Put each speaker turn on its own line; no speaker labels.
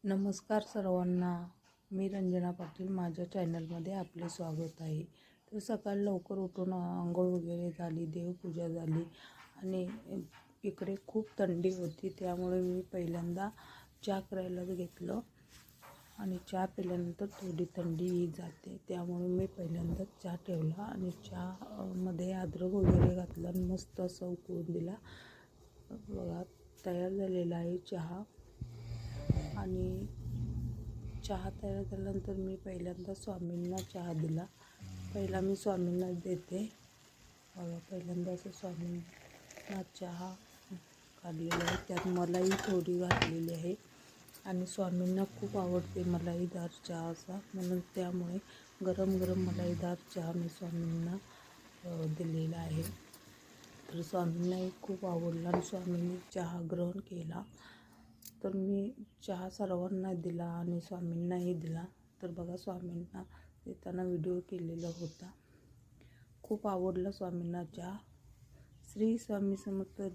नमस्कार सर्वांना, मी रंजना पाटील. माझ्या चॅनलमध्ये आपले स्वागत आहे. तर सकाळी लवकर उठून आंघोळ वगैरे झाली, देवपूजा झाली आणि इकडे खूप थंडी होती, त्यामुळे मी पहिल्यांदा चहा करायला घेतलं आणि चहा पिल्यानंतर थोडी थंडी जाते, त्यामुळे मी पहिल्यांदा चहा ठेवला आणि चहामध्ये अद्रक वगैरे घातलं आणि मस्त असं उकळून दिला. बघा, तयार झालेला आहे चहा. आणि चहा तयार झाल्यानंतर मी पहिल्यांदा स्वामींना चहा दिला. पहिला मी स्वामींना देते. बघा, पहिल्यांदा असं स्वामींना चहा काढलेला आहे, त्यात मलाई थोडी घातलेली आहे आणि स्वामींना खूप आवडते मलाईदार चहा असा, म्हणून त्यामुळे गरम गरम मलाईदार चहा मी स्वामींना दिलेला आहे. तर स्वामींनाही खूप आवडला आणि स्वामींनी चहा ग्रहण केला. तर मी चहा सर्वांना दिला आणि स्वामींनाही दिला. तर बघा, स्वामींना देताना व्हिडिओ केलेला होता. खूप आवडला स्वामींना चहा. श्री स्वामी समर्थ. जय.